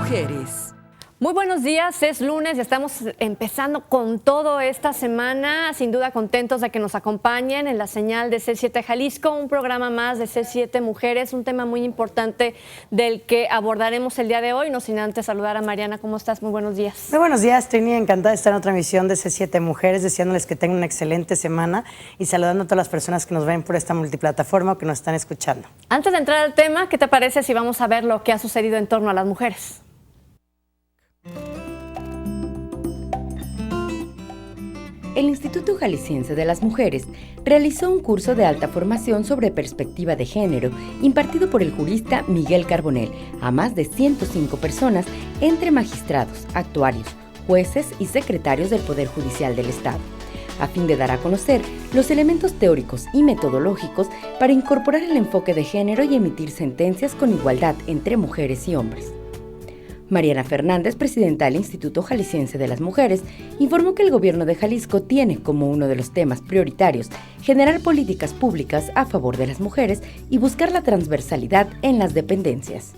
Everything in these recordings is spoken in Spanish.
mujeres. Muy buenos días, es lunes, estamos empezando con todo esta semana, sin duda contentos de que nos acompañen en la señal de C7 Jalisco, un programa más de C7 Mujeres, un tema muy importante del que abordaremos el día de hoy, no sin antes saludar a Mariana. ¿Cómo estás? Muy buenos días. Muy buenos días, Trini, encantada de estar en otra emisión de C7 Mujeres, deseándoles que tengan una excelente semana y saludando a todas las personas que nos ven por esta multiplataforma o que nos están escuchando. Antes de entrar al tema, ¿qué te parece si vamos a ver lo que ha sucedido en torno a las mujeres? El Instituto Jalisciense de las Mujeres realizó un curso de alta formación sobre perspectiva de género impartido por el jurista Miguel Carbonell a más de 105 personas entre magistrados, actuarios, jueces y secretarios del Poder Judicial del Estado, a fin de dar a conocer los elementos teóricos y metodológicos para incorporar el enfoque de género y emitir sentencias con igualdad entre mujeres y hombres. Mariana Fernández, presidenta del Instituto Jalisciense de las Mujeres, informó que el gobierno de Jalisco tiene como uno de los temas prioritarios generar políticas públicas a favor de las mujeres y buscar la transversalidad en las dependencias.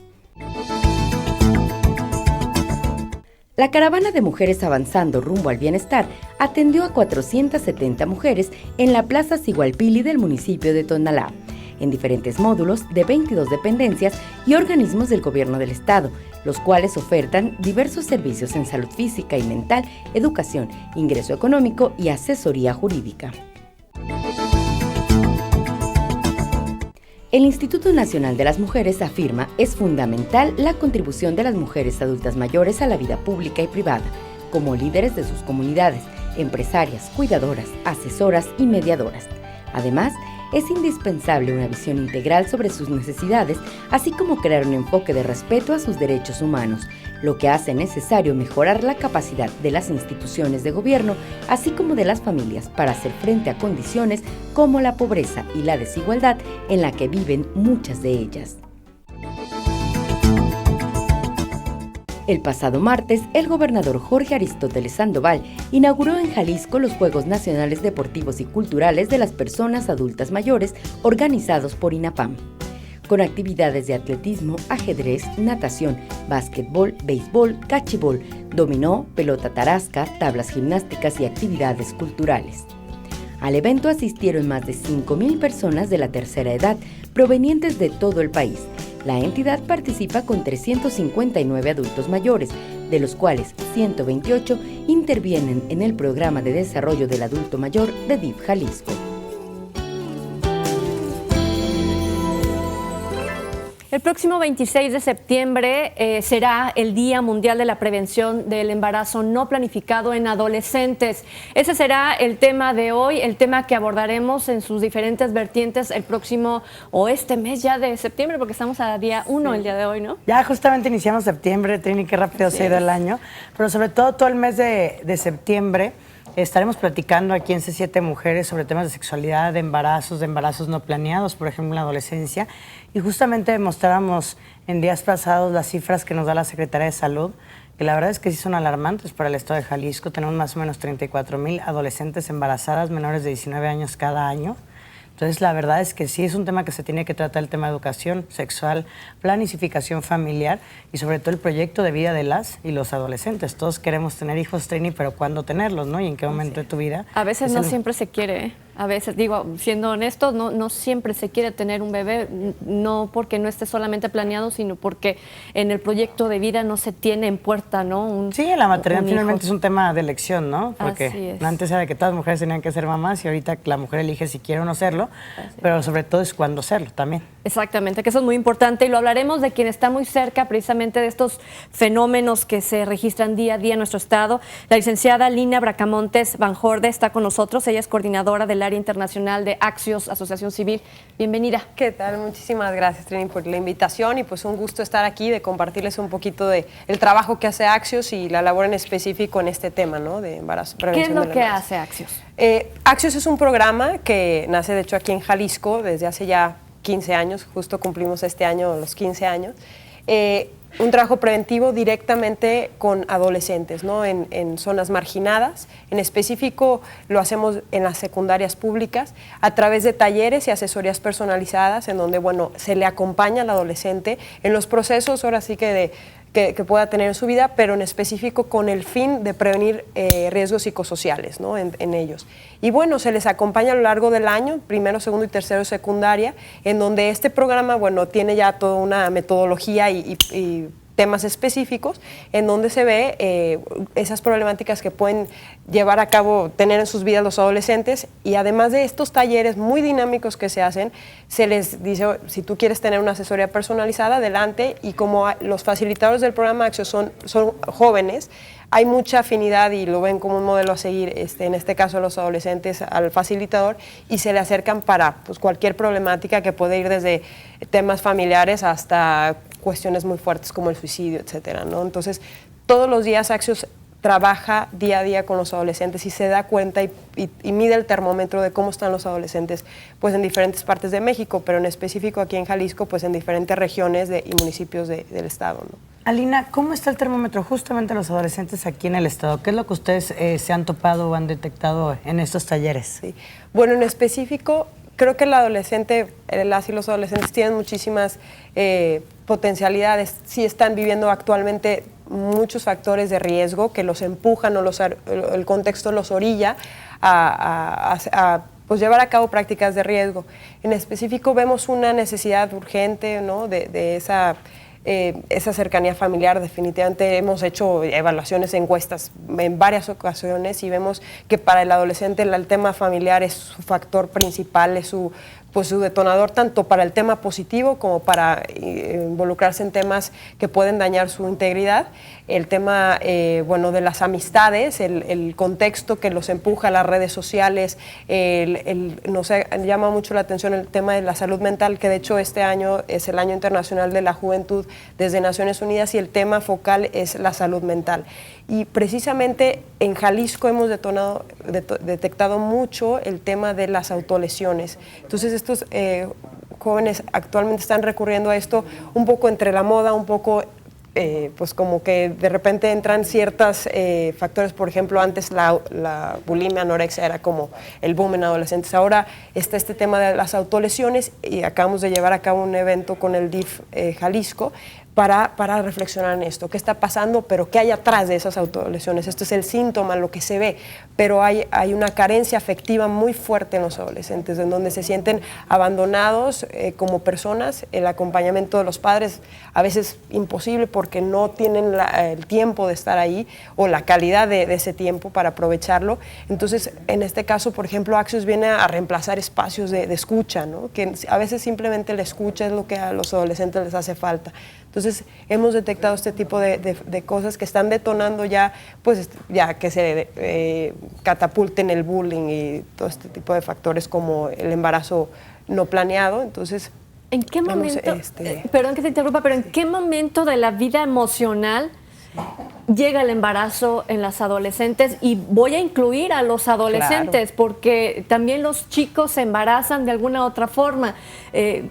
La caravana de mujeres avanzando rumbo al bienestar atendió a 470 mujeres en la Plaza Sigualpili del municipio de Tonalá, en diferentes módulos de 22 dependencias y organismos del gobierno del estado, los cuales ofertan diversos servicios en salud física y mental, educación, ingreso económico y asesoría jurídica. El Instituto Nacional de las Mujeres afirma es fundamental la contribución de las mujeres adultas mayores a la vida pública y privada, como líderes de sus comunidades, empresarias, cuidadoras, asesoras y mediadoras. Además, es indispensable una visión integral sobre sus necesidades, así como crear un enfoque de respeto a sus derechos humanos, lo que hace necesario mejorar la capacidad de las instituciones de gobierno, así como de las familias, para hacer frente a condiciones como la pobreza y la desigualdad en la que viven muchas de ellas. El pasado martes, el gobernador Jorge Aristóteles Sandoval inauguró en Jalisco los Juegos Nacionales Deportivos y Culturales de las Personas Adultas Mayores organizados por INAPAM, con actividades de atletismo, ajedrez, natación, básquetbol, béisbol, cachibol, dominó, pelota tarasca, tablas gimnásticas y actividades culturales. Al evento asistieron más de 5,000 personas de la tercera edad provenientes de todo el país. La entidad participa con 359 adultos mayores, de los cuales 128 intervienen en el Programa de Desarrollo del Adulto Mayor de DIF Jalisco. El próximo 26 de septiembre será el Día Mundial de la Prevención del Embarazo No Planificado en Adolescentes. Ese será el tema de hoy, el tema que abordaremos en sus diferentes vertientes el próximo o este mes ya de septiembre, porque estamos a día 1 el día de hoy, ¿no? Ya justamente iniciamos septiembre, Trini, qué rápido se ha ido el año, pero sobre todo el mes de septiembre estaremos platicando aquí en C7 Mujeres sobre temas de sexualidad, de embarazos no planeados, por ejemplo, en la adolescencia. Y justamente mostramos en días pasados las cifras que nos da la Secretaría de Salud, que la verdad es que sí son alarmantes para el estado de Jalisco. Tenemos más o menos 34,000 adolescentes embarazadas menores de 19 años cada año. Entonces, la verdad es que sí es un tema que se tiene que tratar, el tema de educación sexual, planificación familiar y sobre todo el proyecto de vida de las y los adolescentes. Todos queremos tener hijos, Trini, pero ¿cuándo tenerlos, no? Y en qué momento de tu vida. A veces no siempre se quiere, ¿eh? A veces, digo, siendo honestos, no siempre se quiere tener un bebé, no porque no esté solamente planeado, sino porque en el proyecto de vida no se tiene en puerta, ¿no? Sí, la maternidad finalmente es un tema de elección, ¿no? Porque antes era que todas las mujeres tenían que ser mamás y ahorita la mujer elige si quiere o no serlo, pero sobre todo es cuándo serlo también. Exactamente, que eso es muy importante y lo hablaremos de quien está muy cerca precisamente de estos fenómenos que se registran día a día en nuestro estado. La licenciada Lina Bracamontes Banjorde está con nosotros, ella es coordinadora del área internacional de Axios, Asociación Civil. Bienvenida. ¿Qué tal? Muchísimas gracias, Trini, por la invitación y pues un gusto estar aquí, de compartirles un poquito de el trabajo que hace Axios y la labor en específico en este tema, ¿no? De embarazo, prevención. ¿Qué es lo que hace Axios? Axios es un programa que nace de hecho aquí en Jalisco desde hace ya 15 años, justo cumplimos este año los 15 años. Un trabajo preventivo directamente con adolescentes, ¿no? En zonas marginadas. En específico lo hacemos en las secundarias públicas a través de talleres y asesorías personalizadas en donde, bueno, se le acompaña al adolescente en los procesos, ahora sí que que pueda tener en su vida, pero en específico con el fin de prevenir riesgos psicosociales, ¿no? en ellos. Y bueno, se les acompaña a lo largo del año, primero, segundo y tercero secundaria, en donde este programa, bueno, tiene ya toda una metodología y temas específicos en donde se ve esas problemáticas que pueden llevar a cabo, tener en sus vidas los adolescentes, y además de estos talleres muy dinámicos que se hacen, se les dice, si tú quieres tener una asesoría personalizada, adelante, y como los facilitadores del programa Axios son jóvenes, hay mucha afinidad y lo ven como un modelo a seguir, en este caso los adolescentes, al facilitador, y se le acercan para pues, cualquier problemática que puede ir desde temas familiares hasta cuestiones muy fuertes como el suicidio, etcétera, ¿no? Entonces, todos los días Axios trabaja día a día con los adolescentes y se da cuenta y mide el termómetro de cómo están los adolescentes pues en diferentes partes de México, pero en específico aquí en Jalisco, pues en diferentes regiones y municipios del estado, ¿no? Alina, ¿cómo está el termómetro justamente los adolescentes aquí en el estado? ¿Qué es lo que ustedes se han topado o han detectado en estos talleres? Sí. Bueno, en específico, creo que el adolescente, las y los adolescentes tienen muchísimas potencialidades. Sí están viviendo actualmente muchos factores de riesgo que los empujan o el contexto los orilla a pues llevar a cabo prácticas de riesgo. En específico vemos una necesidad urgente, ¿no? de esa cercanía familiar. Definitivamente hemos hecho evaluaciones, encuestas en varias ocasiones y vemos que para el adolescente el tema familiar es su factor principal, es su detonador tanto para el tema positivo como para involucrarse en temas que pueden dañar su integridad. El tema de las amistades, el contexto que los empuja a las redes sociales, nos llama mucho la atención el tema de la salud mental, que de hecho este año es el Año Internacional de la Juventud desde Naciones Unidas y el tema focal es la salud mental. Y precisamente en Jalisco hemos detectado mucho el tema de las autolesiones. Entonces estos jóvenes actualmente están recurriendo a esto un poco entre la moda, un poco pues como que de repente entran ciertos factores. Por ejemplo, antes la bulimia, anorexia era como el boom en adolescentes. Ahora está este tema de las autolesiones y acabamos de llevar a cabo un evento con el DIF Jalisco para reflexionar en esto, qué está pasando, pero qué hay atrás de esas autolesiones. Esto es el síntoma, lo que se ve, pero hay una carencia afectiva muy fuerte en los adolescentes, en donde se sienten abandonados como personas, el acompañamiento de los padres a veces imposible porque no tienen el tiempo de estar ahí o la calidad de ese tiempo para aprovecharlo. Entonces, en este caso, por ejemplo, Axios viene a reemplazar espacios de escucha, ¿no? Que a veces simplemente la escucha es lo que a los adolescentes les hace falta. Entonces, hemos detectado este tipo de cosas que están detonando ya que se catapulten el bullying y todo este tipo de factores como el embarazo no planeado. Entonces, ¿en qué momento, perdón que te interrumpa, pero en qué momento de la vida emocional llega el embarazo en las adolescentes? Y voy a incluir a los adolescentes, claro, porque también los chicos se embarazan de alguna otra forma.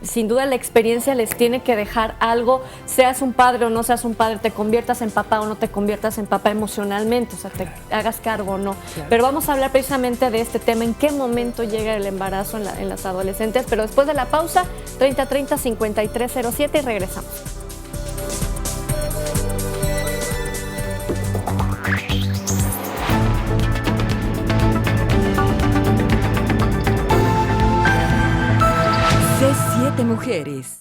Sin duda la experiencia les tiene que dejar algo, seas un padre o no seas un padre, te conviertas en papá o no te conviertas en papá emocionalmente, o sea, te hagas cargo o no. Claro. Pero vamos a hablar precisamente de este tema, en qué momento llega el embarazo en las adolescentes, pero después de la pausa, 3030-5307 y regresamos. C7 Mujeres.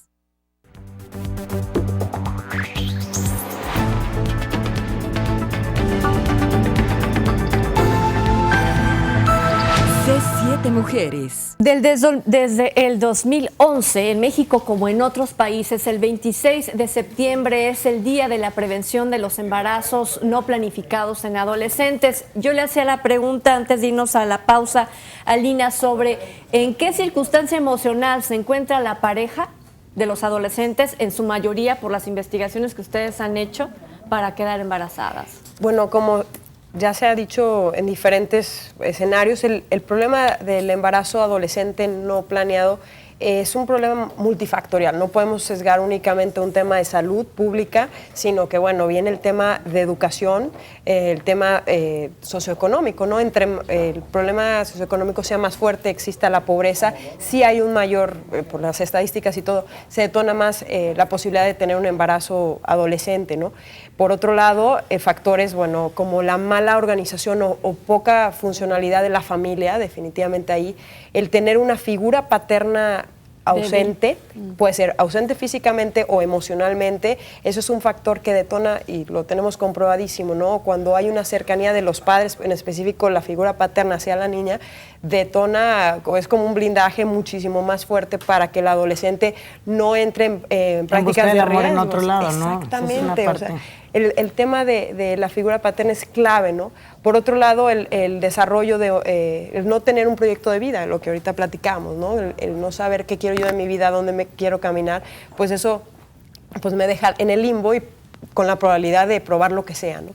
C7 Mujeres. Desde el 2011, en México como en otros países, el 26 de septiembre es el Día de la Prevención de los Embarazos no planificados en adolescentes. Yo le hacía la pregunta antes de irnos a la pausa, Alina, sobre en qué circunstancia emocional se encuentra la pareja de los adolescentes, en su mayoría por las investigaciones que ustedes han hecho, para quedar embarazadas. Bueno, como ya se ha dicho en diferentes escenarios, el problema del embarazo adolescente no planeado es un problema multifactorial. No podemos sesgar únicamente un tema de salud pública, sino que, bueno, viene el tema de educación, el tema socioeconómico, ¿no? Entre el problema socioeconómico sea más fuerte, exista la pobreza, sí hay un mayor, por las estadísticas y todo, se detona más la posibilidad de tener un embarazo adolescente, ¿no? Por otro lado, factores, bueno, como la mala organización o poca funcionalidad de la familia, definitivamente ahí, el tener una figura paterna ausente, puede ser ausente físicamente o emocionalmente, eso es un factor que detona, y lo tenemos comprobadísimo, ¿no? Cuando hay una cercanía de los padres, en específico la figura paterna hacia la niña, detona, es como un blindaje muchísimo más fuerte para que el adolescente no entre en prácticas de riesgo. En otro lado, ¿no? Exactamente, o sea, el tema de la figura paterna es clave, ¿no? Por otro lado, el desarrollo de el no tener un proyecto de vida, lo que ahorita platicamos, ¿no? El no saber qué quiero yo de mi vida, dónde me quiero caminar, pues eso pues me deja en el limbo y con la probabilidad de probar lo que sea, ¿no?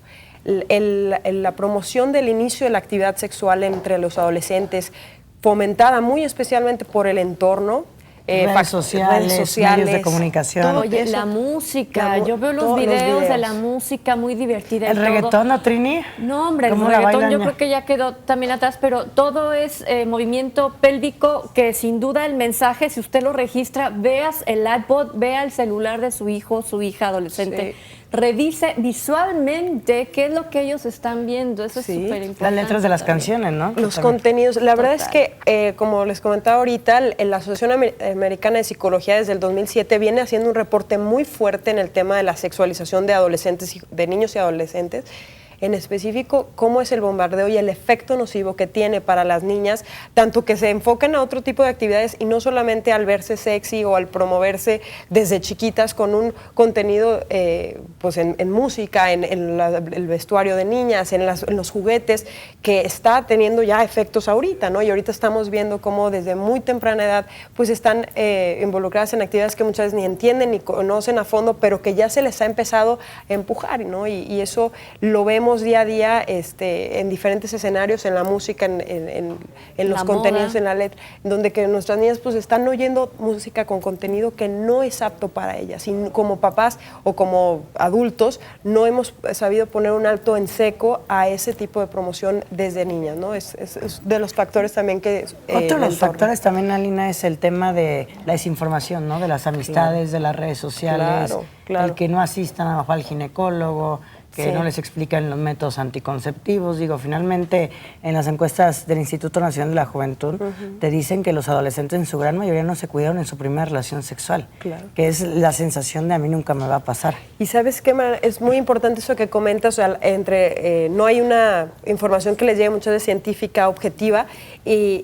La promoción del inicio de la actividad sexual entre los adolescentes, fomentada muy especialmente por el entorno, redes sociales, medios de comunicación. Oye, la música, yo veo los videos de la música muy divertida. ¿El reggaetón, no, Trini? No, hombre, el reggaetón yo creo que ya quedó también atrás, pero todo es movimiento pélvico que sin duda el mensaje, si usted lo registra, veas el iPod, vea el celular de su hijo, su hija adolescente. Sí. Revise visualmente qué es lo que ellos están viendo, eso es súper importante. Las letras de las canciones, ¿no? Los contenidos, la verdad es que, como les comentaba ahorita, la Asociación Americana de Psicología desde el 2007 viene haciendo un reporte muy fuerte en el tema de la sexualización de adolescentes, de niños y adolescentes, en específico cómo es el bombardeo y el efecto nocivo que tiene para las niñas, tanto que se enfoquen a otro tipo de actividades y no solamente al verse sexy o al promoverse desde chiquitas con un contenido pues en música, en el vestuario de niñas, en los juguetes, que está teniendo ya efectos ahorita, ¿no? Y ahorita estamos viendo cómo desde muy temprana edad pues están involucradas en actividades que muchas veces ni entienden ni conocen a fondo, pero que ya se les ha empezado a empujar, ¿no? Y eso lo vemos día a día en diferentes escenarios, en la música, en los contenidos, en la letra, donde que nuestras niñas pues están oyendo música con contenido que no es apto para ellas. Y como papás o como adultos no hemos sabido poner un alto en seco a ese tipo de promoción desde niñas, ¿no? Es de los factores también que... Otro de los factores también, Alina, es el tema de la desinformación, ¿no? De las amistades, de las redes sociales, el que no asistan a lo mejor al ginecólogo, que no les explican los métodos anticonceptivos. Digo, finalmente, en las encuestas del Instituto Nacional de la Juventud, te dicen que los adolescentes en su gran mayoría no se cuidaron en su primera relación sexual, que es la sensación de a mí nunca me va a pasar. Y ¿sabes qué, Mar? Es muy importante eso que comentas, o sea, no hay una información que les llegue muchas veces científica, objetiva, y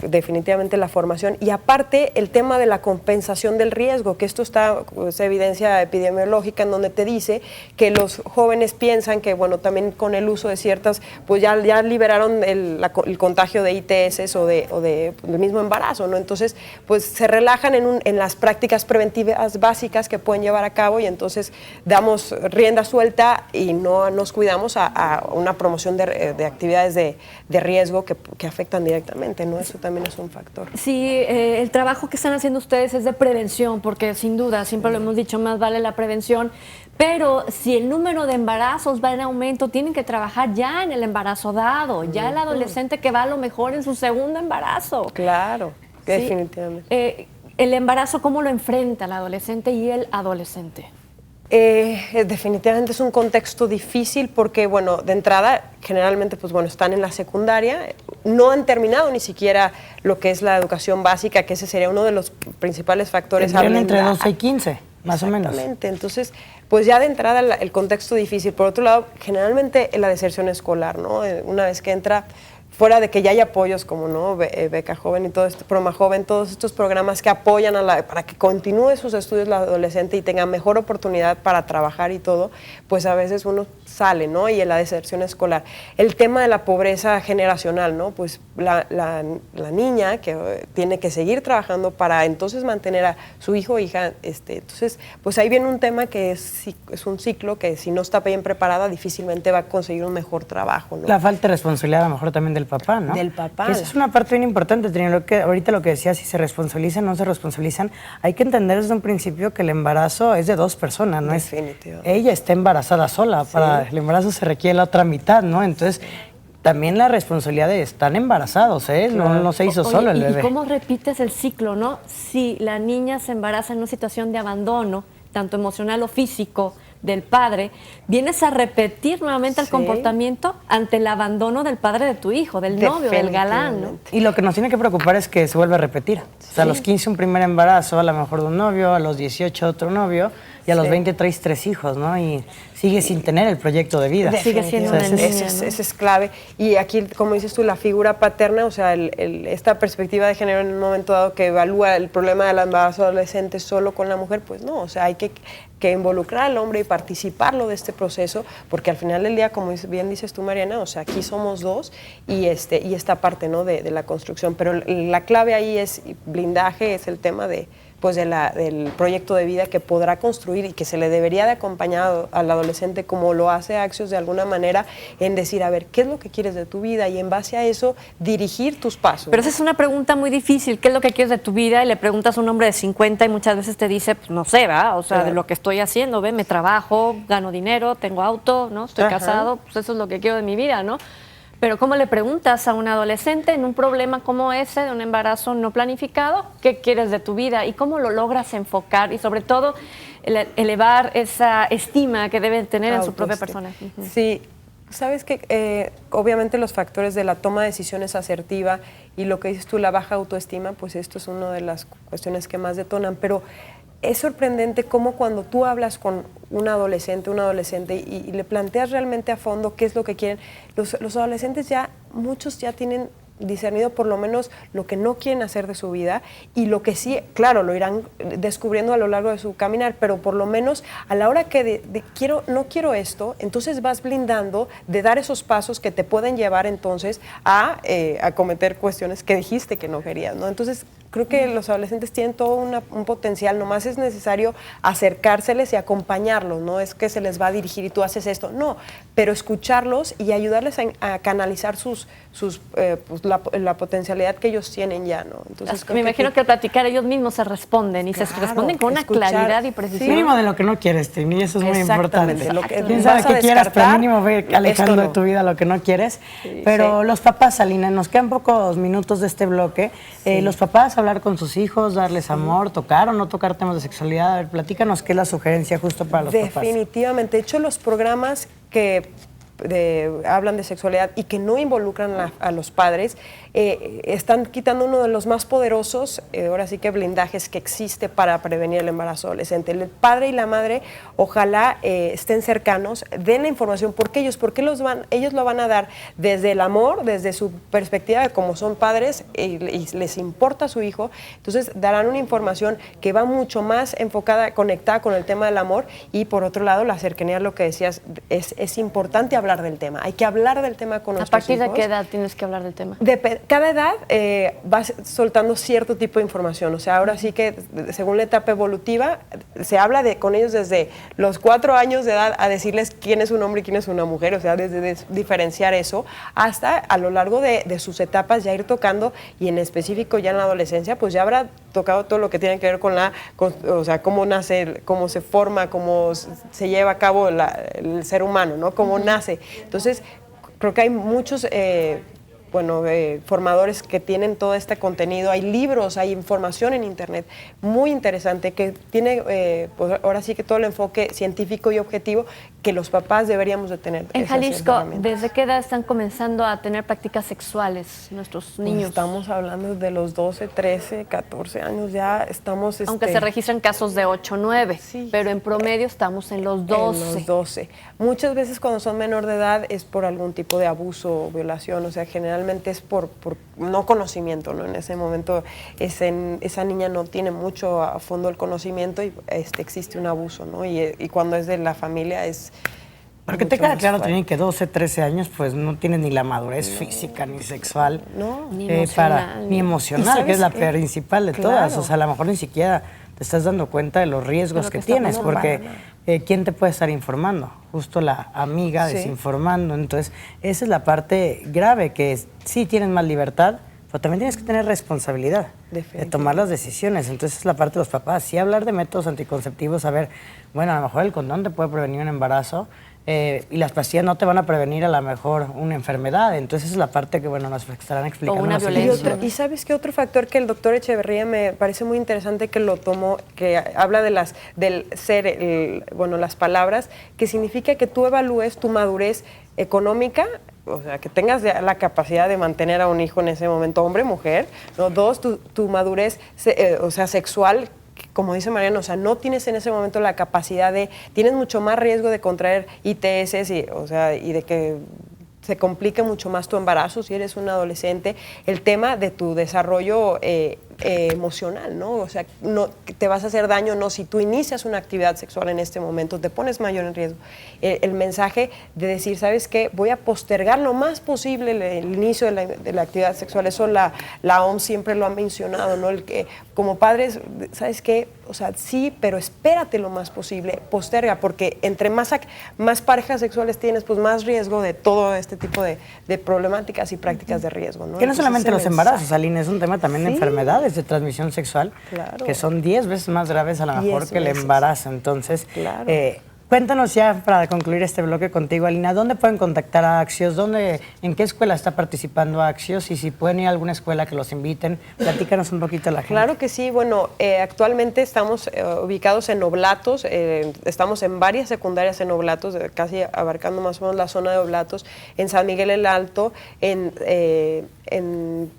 definitivamente la formación. Y aparte, el tema de la compensación del riesgo, que esto está, es evidencia epidemiológica, en donde te dice que los jóvenes piensan que, bueno, también con el uso de ciertas, pues ya liberaron el contagio de ITS o del mismo embarazo, ¿no? Entonces, pues se relajan en las prácticas preventivas básicas que pueden llevar a cabo, y entonces damos rienda suelta y no nos cuidamos a una promoción de actividades de riesgo que afectan directamente, ¿no? Eso también es un factor. Sí, el trabajo que están haciendo ustedes es de prevención, porque sin duda, siempre lo hemos dicho, más vale la prevención. Pero si el número de embarazos va en aumento, tienen que trabajar ya en el embarazo dado, ya el adolescente que va a lo mejor en su segundo embarazo. Claro, ¿sí? Definitivamente. El embarazo, ¿cómo lo enfrenta el adolescente y el adolescente? Definitivamente es un contexto difícil porque, bueno, de entrada, generalmente, pues bueno, están en la secundaria, no han terminado ni siquiera lo que es la educación básica, que ese sería uno de los principales factores. Entre 12 y 15. Más o menos. Exactamente, entonces, pues ya de entrada el contexto difícil. Por otro lado, generalmente la deserción escolar, ¿no? Una vez que entra, fuera de que ya hay apoyos como, ¿no? Beca Joven y todo esto, Proma Joven, todos estos programas que apoyan para que continúe sus estudios la adolescente y tenga mejor oportunidad para trabajar y todo, pues a veces uno sale, ¿no? Y en la deserción escolar. El tema de la pobreza generacional, ¿no? Pues la niña que tiene que seguir trabajando para entonces mantener a su hijo o hija. Entonces, pues ahí viene un tema que es un ciclo que si no está bien preparada difícilmente va a conseguir un mejor trabajo, ¿no? La falta de responsabilidad a lo mejor también del papá, ¿no? Del papá. Que esa es una parte bien importante, Trini, ahorita lo que decías, si se responsabilizan o no se responsabilizan, hay que entender desde un principio que el embarazo es de dos personas, ¿no? Ella está embarazada sola, sí. Para el embarazo se requiere la otra mitad, ¿no? Entonces, también la responsabilidad de están embarazados, ¿eh? Claro. No se hizo solo el bebé. ¿Y cómo repites el ciclo, no? Si la niña se embaraza en una situación de abandono, tanto emocional o físico, del padre, vienes a repetir nuevamente el comportamiento ante el abandono del padre de tu hijo, del novio, del galán, ¿no? Y lo que nos tiene que preocupar es que se vuelve a repetir. O sea, a los 15 un primer embarazo, a lo mejor de un novio, a los 18 otro novio, y a los 20 traes 3 hijos, ¿no? Y sigue sin tener el proyecto de vida. Sigue siendo una niña, ¿no? Ese es clave. Y aquí, como dices tú, la figura paterna, o sea, esta perspectiva de género en un momento dado que evalúa el problema del embarazo adolescente solo con la mujer, pues no, o sea, hay que involucrar al hombre y participarlo de este proceso, porque al final del día, como bien dices tú, Mariana, o sea, aquí somos dos y esta parte, ¿no?, de la construcción. Pero la clave ahí es blindaje, es el tema de pues del proyecto de vida que podrá construir y que se le debería de acompañar al adolescente como lo hace Axios de alguna manera, en decir, a ver, ¿qué es lo que quieres de tu vida? Y en base a eso, dirigir tus pasos. Pero esa es una pregunta muy difícil, ¿qué es lo que quieres de tu vida? Y le preguntas a un hombre de 50 y muchas veces te dice, pues no sé, ¿va? O sea, de lo que estoy haciendo, me trabajo, gano dinero, tengo auto, ¿no? Estoy casado, pues eso es lo que quiero de mi vida, ¿no? Pero ¿cómo le preguntas a un adolescente en un problema como ese, de un embarazo no planificado, qué quieres de tu vida y cómo lo logras enfocar y sobre todo elevar esa estima que deben tener en su propia persona? Sí, sabes que obviamente los factores de la toma de decisiones asertiva y lo que dices tú, la baja autoestima, pues esto es una de las cuestiones que más detonan, pero es sorprendente cómo cuando tú hablas con un adolescente y le planteas realmente a fondo qué es lo que quieren, los adolescentes muchos ya tienen discernido por lo menos lo que no quieren hacer de su vida y lo que sí, claro, lo irán descubriendo a lo largo de su caminar, pero por lo menos a la hora que no quiero esto, entonces vas blindando de dar esos pasos que te pueden llevar entonces a cometer cuestiones que dijiste que no querías, ¿no? Entonces, creo que los adolescentes tienen todo un potencial, nomás es necesario acercárseles y acompañarlos, no es que se les va a dirigir y tú haces esto, no, pero escucharlos y ayudarles a canalizar la potencialidad que ellos tienen ya, ¿no? Entonces, me imagino que al platicar ellos mismos se responden y se responden con una claridad y precisión. Mínimo de lo que no quieres, Trini, eso es muy importante. Quién sabe que qué quieras, pero mínimo ve alejando de tu vida lo que no quieres. Pero los papás, Alina, nos quedan pocos minutos de este bloque. Los papás, hablar con sus hijos, darles amor, tocar o no tocar temas de sexualidad. A ver, platícanos qué es la sugerencia justo para los papás. Definitivamente. De hecho, los programas que hablan de sexualidad y que no involucran a los padres, están quitando uno de los más poderosos, ahora sí que blindajes que existe para prevenir el embarazo adolescente. El padre y la madre, ojalá estén cercanos, den la información, porque ellos lo van a dar desde el amor, desde su perspectiva de cómo son padres y les importa a su hijo, entonces darán una información que va mucho más enfocada, conectada con el tema del amor y por otro lado la cercanía, lo que decías, es importante hablar del tema, hay que hablar del tema con nuestros hijos. ¿A partir de qué edad tienes que hablar del tema? Cada edad va soltando cierto tipo de información, o sea, ahora sí que según la etapa evolutiva se habla con ellos desde los 4 años de edad a decirles quién es un hombre y quién es una mujer, o sea, desde diferenciar eso hasta a lo largo de sus etapas ya ir tocando y en específico ya en la adolescencia pues ya habrá tocado todo lo que tiene que ver con o sea, cómo nace, cómo se forma, cómo se lleva a cabo el ser humano, ¿no? Cómo nace. Entonces, creo que hay muchos formadores que tienen todo este contenido, hay libros, hay información en internet muy interesante que tiene pues ahora sí que todo el enfoque científico y objetivo que los papás deberíamos de tener. En Jalisco, ¿desde qué edad están comenzando a tener prácticas sexuales nuestros niños? Pues estamos hablando de los 12, 13, 14 años, ya estamos... Aunque se registran casos de 8, 9, sí, pero en promedio estamos en los 12. En los 12. Muchas veces cuando son menor de edad es por algún tipo de abuso o violación, o sea, generalmente es por no conocimiento, ¿no? En ese momento esa niña no tiene mucho a fondo el conocimiento y existe un abuso, ¿no? Y cuando es de la familia Porque te queda claro también que 12, 13 años, pues no tienes ni la madurez física ni sexual. Ni emocional. Ni emocional, que es la principal de todas. O sea, a lo mejor ni siquiera te estás dando cuenta de los riesgos que tienes, porque ¿quién te puede estar informando? Justo la amiga desinformando. Entonces, esa es la parte grave, que sí tienes más libertad, pero también tienes que tener responsabilidad de tomar las decisiones. Entonces, es la parte de los papás. Sí, hablar de métodos anticonceptivos, a ver, bueno, a lo mejor el condón te puede prevenir un embarazo, y las pastillas no te van a prevenir a lo mejor una enfermedad. Entonces, esa es la parte que, bueno, nos estarán explicando. O una violencia. Y ¿sabes qué otro factor que el doctor Echeverría me parece muy interesante que lo tomó, que habla de del ser, bueno, las palabras, que significa que tú evalúes tu madurez económica, o sea, que tengas la capacidad de mantener a un hijo en ese momento, hombre, mujer, ¿no? 2, tu madurez, o sea, sexual, como dice Mariana, o sea, no tienes en ese momento la capacidad tienes mucho más riesgo de contraer ITS y de que se complique mucho más tu embarazo si eres un adolescente. El tema de tu desarrollo emocional, ¿no? O sea, no te vas a hacer daño, no, si tú inicias una actividad sexual en este momento, te pones mayor en riesgo. El mensaje de decir, ¿sabes qué? Voy a postergar lo más posible el inicio de la actividad sexual. Eso la OMS siempre lo ha mencionado, ¿no? El que como padres, ¿sabes qué? O sea, sí, pero espérate lo más posible, posterga, porque entre más parejas sexuales tienes, pues más riesgo de todo este tipo de problemáticas y prácticas de riesgo, ¿no? Que no solamente los embarazos, Aline, es un tema también de enfermedades de transmisión sexual, que son 10 veces más graves a lo mejor que el embarazo. Entonces, cuéntanos ya para concluir este bloque contigo, Alina, ¿dónde pueden contactar a Axios? ¿En qué escuela está participando Axios? Y si pueden ir a alguna escuela que los inviten, platícanos un poquito a la gente. Claro que sí, bueno, actualmente estamos ubicados en Oblatos, estamos en varias secundarias en Oblatos, casi abarcando más o menos la zona de Oblatos, en San Miguel el Alto,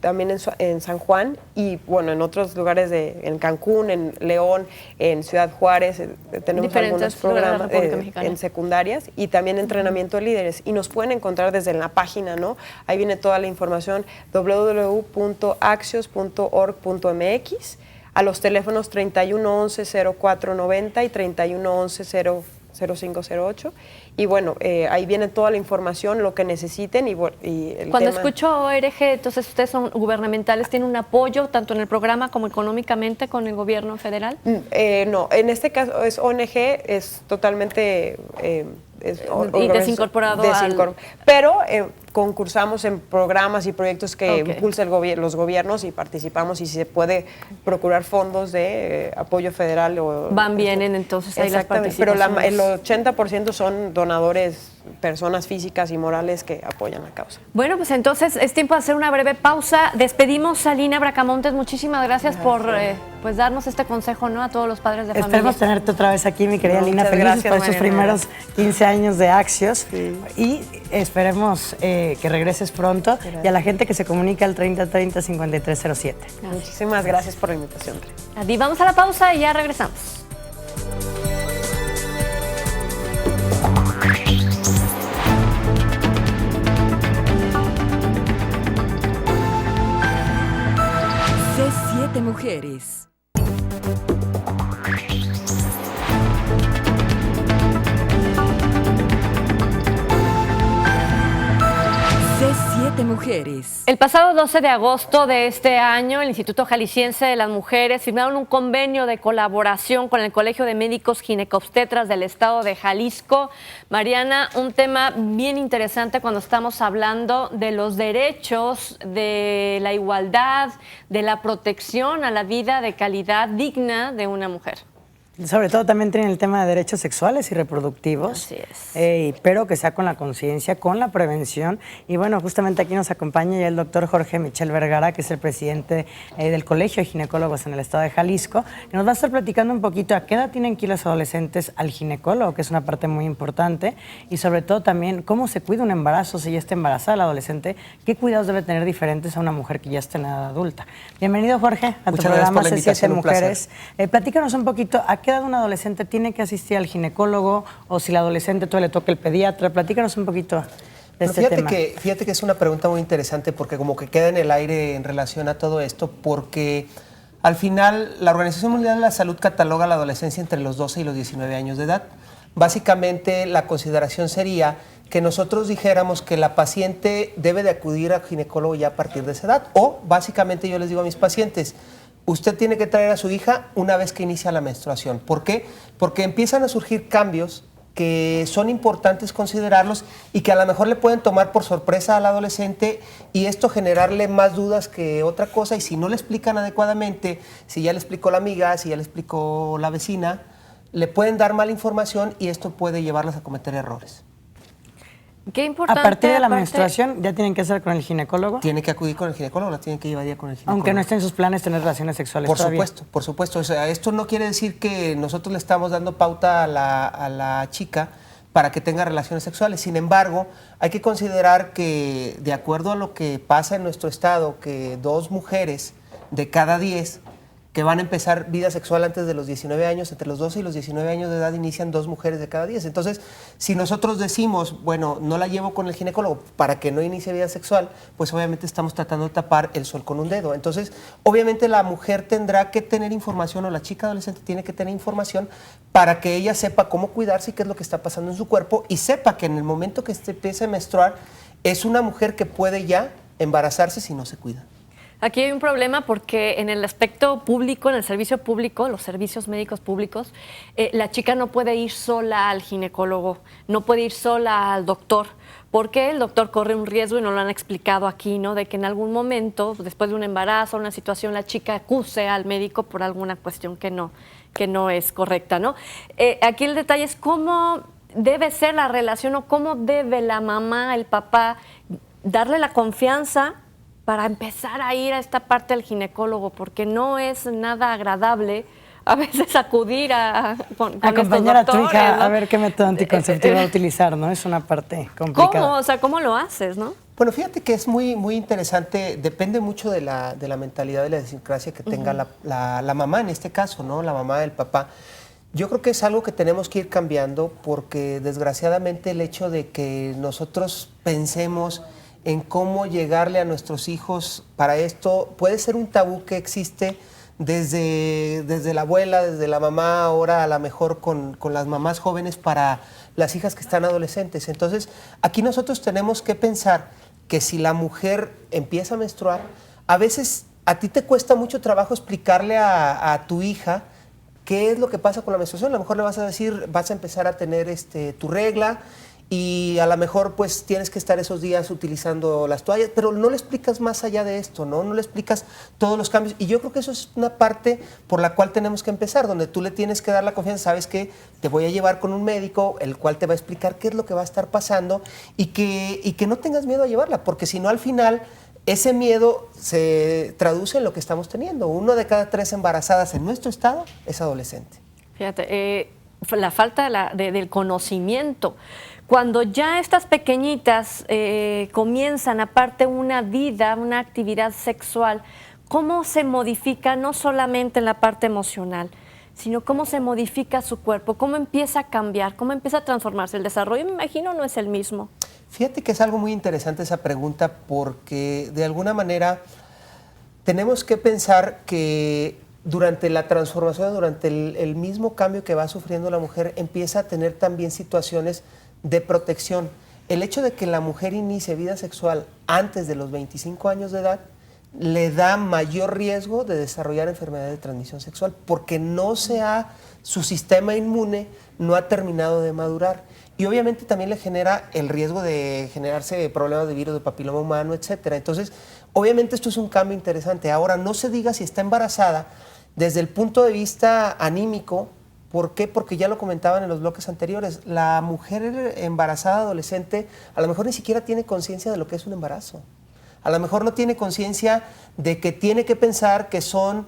también en San Juan y bueno, en otros lugares en Cancún, en León, en Ciudad Juárez, tenemos algunos programas en secundarias y también entrenamiento de líderes, y nos pueden encontrar desde la página, ¿no? Ahí viene toda la información, www.axios.org.mx, a los teléfonos 3111-0490 y 3111-0508. Y bueno, ahí viene toda la información, lo que necesiten. Cuando escucho ORG, entonces ustedes son gubernamentales, ¿tienen un apoyo tanto en el programa como económicamente con el gobierno federal? No, en este caso es ONG, es totalmente... y desincorporado pero concursamos en programas y proyectos que impulsa los gobiernos y participamos, y si se puede procurar fondos de apoyo federal. Van bien entonces ahí las participaciones. Pero el 80% son donadores, personas físicas y morales que apoyan la causa. Bueno, pues entonces es tiempo de hacer una breve pausa. Despedimos a Alina Bracamontes. Muchísimas gracias por pues darnos este consejo, ¿no?, a todos los padres de familia. Esperemos tenerte otra vez aquí, mi querida Alina. Felices por estos primeros 15 años de Axios. Y esperemos que regreses pronto. Gracias. Y a la gente que se comunica al 3030-5307. Muchísimas gracias por la invitación. Adi, vamos a la pausa y ya regresamos. C7 Mujeres. C7 Mujeres. El pasado 12 de agosto de este año, el Instituto Jalisciense de las Mujeres firmaron un convenio de colaboración con el Colegio de Médicos Ginecobstetras del Estado de Jalisco. Mariana, un tema bien interesante cuando estamos hablando de los derechos, de la igualdad, de la protección a la vida de calidad digna de una mujer. Sobre todo también tienen el tema de derechos sexuales y reproductivos. Así es. Pero que sea con la conciencia, con la prevención. Y bueno, justamente aquí nos acompaña ya el doctor Jorge Michel Vergara, que es el presidente del Colegio de Ginecólogos en el estado de Jalisco, y nos va a estar platicando un poquito a qué edad tienen que ir los adolescentes al ginecólogo, que es una parte muy importante, y sobre todo también cómo se cuida un embarazo si ya está embarazada la adolescente, qué cuidados debe tener diferentes a una mujer que ya está en edad adulta. Bienvenido, Jorge, a tu programa C7 Mujeres. Platícanos un poquito, ¿a qué edad un adolescente tiene que asistir al ginecólogo, o si la adolescente todavía le toca el pediatra? Platícanos un poquito de este tema. Fíjate que es una pregunta muy interesante, porque como que queda en el aire en relación a todo esto, porque al final la Organización Mundial de la Salud cataloga la adolescencia entre los 12 y los 19 años de edad. básicamente la consideración sería que nosotros dijéramos que la paciente debe de acudir al ginecólogo ya a partir de esa edad, o básicamente yo les digo a mis pacientes, usted tiene que traer a su hija una vez que inicia la menstruación. ¿Por qué? Porque empiezan a surgir cambios que son importantes considerarlos y que a lo mejor le pueden tomar por sorpresa al adolescente y esto generarle más dudas que otra cosa, y si no le explican adecuadamente, si ya le explicó la amiga, si ya le explicó la vecina, le pueden dar mala información y esto puede llevarlas a cometer errores. Qué importante. A partir de la menstruación, ¿ya tienen que hacer con el ginecólogo? Tiene que acudir con el ginecólogo, la tienen que llevar ya con el ginecólogo. Aunque no esté en sus planes tener relaciones sexuales todavía. Por supuesto. O sea, esto no quiere decir que nosotros le estamos dando pauta a la chica para que tenga relaciones sexuales. Sin embargo, hay que considerar que, de acuerdo a lo que pasa en nuestro estado, que 2 mujeres de cada 10 que van a empezar vida sexual antes de los 19 años, entre los 12 y los 19 años de edad inician 2 mujeres de cada 10. Entonces, si nosotros decimos, bueno, no la llevo con el ginecólogo para que no inicie vida sexual, pues obviamente estamos tratando de tapar el sol con un dedo. Entonces, obviamente la mujer tendrá que tener información, o la chica adolescente tiene que tener información para que ella sepa cómo cuidarse y qué es lo que está pasando en su cuerpo, y sepa que en el momento que empiece a menstruar es una mujer que puede ya embarazarse si no se cuida. Aquí hay un problema porque en el aspecto público, en el servicio público, los servicios médicos públicos, la chica no puede ir sola al ginecólogo, no puede ir sola al doctor, porque el doctor corre un riesgo, y nos lo han explicado aquí, ¿no? De que en algún momento, después de un embarazo, una situación, la chica acuse al médico por alguna cuestión que no es correcta, ¿no? Aquí el detalle es cómo debe ser la relación, o cómo debe la mamá, el papá, darle la confianza para empezar a ir a esta parte del ginecólogo, porque no es nada agradable a veces acudir con acompañar estos doctores, a tu hija, ¿no? a ver qué método anticonceptivo va a utilizar, ¿no? Es una parte complicada. ¿Cómo? O sea, ¿cómo lo haces, no? Bueno, fíjate que es muy, muy interesante, depende mucho de la mentalidad, de la idiosincrasia que tenga la mamá en este caso, ¿no? La mamá del papá. Yo creo que es algo que tenemos que ir cambiando, porque desgraciadamente el hecho de que nosotros pensemos en cómo llegarle a nuestros hijos para esto puede ser un tabú que existe desde la abuela, desde la mamá, ahora a lo mejor con las mamás jóvenes para las hijas que están adolescentes. Entonces, aquí nosotros tenemos que pensar que si la mujer empieza a menstruar, a veces a ti te cuesta mucho trabajo explicarle a tu hija qué es lo que pasa con la menstruación. A lo mejor le vas a decir, vas a empezar a tener tu regla, y a lo mejor pues tienes que estar esos días utilizando las toallas, pero no le explicas más allá de esto, ¿no? No le explicas todos los cambios, y yo creo que eso es una parte por la cual tenemos que empezar, donde tú le tienes que dar la confianza, sabes que te voy a llevar con un médico, el cual te va a explicar qué es lo que va a estar pasando, y que no tengas miedo a llevarla, porque si no al final ese miedo se traduce en lo que estamos teniendo. 1 de cada 3 embarazadas en nuestro estado es adolescente. Fíjate, la falta del conocimiento. Cuando ya estas pequeñitas comienzan, aparte, una vida, una actividad sexual, ¿cómo se modifica no solamente en la parte emocional, sino cómo se modifica su cuerpo? ¿Cómo empieza a cambiar? ¿Cómo empieza a transformarse? El desarrollo, me imagino, no es el mismo. Fíjate que es algo muy interesante esa pregunta, porque de alguna manera tenemos que pensar que durante la transformación, durante el mismo cambio que va sufriendo la mujer, empieza a tener también situaciones de protección. El hecho de que la mujer inicie vida sexual antes de los 25 años de edad le da mayor riesgo de desarrollar enfermedades de transmisión sexual, porque su sistema inmune no ha terminado de madurar, y obviamente también le genera el riesgo de generarse problemas de virus de papiloma humano, etcétera. Entonces, obviamente esto es un cambio interesante. Ahora, no se diga si está embarazada desde el punto de vista anímico. ¿Por qué? Porque ya lo comentaban en los bloques anteriores, la mujer embarazada adolescente a lo mejor ni siquiera tiene conciencia de lo que es un embarazo. A lo mejor no tiene conciencia de que tiene que pensar que son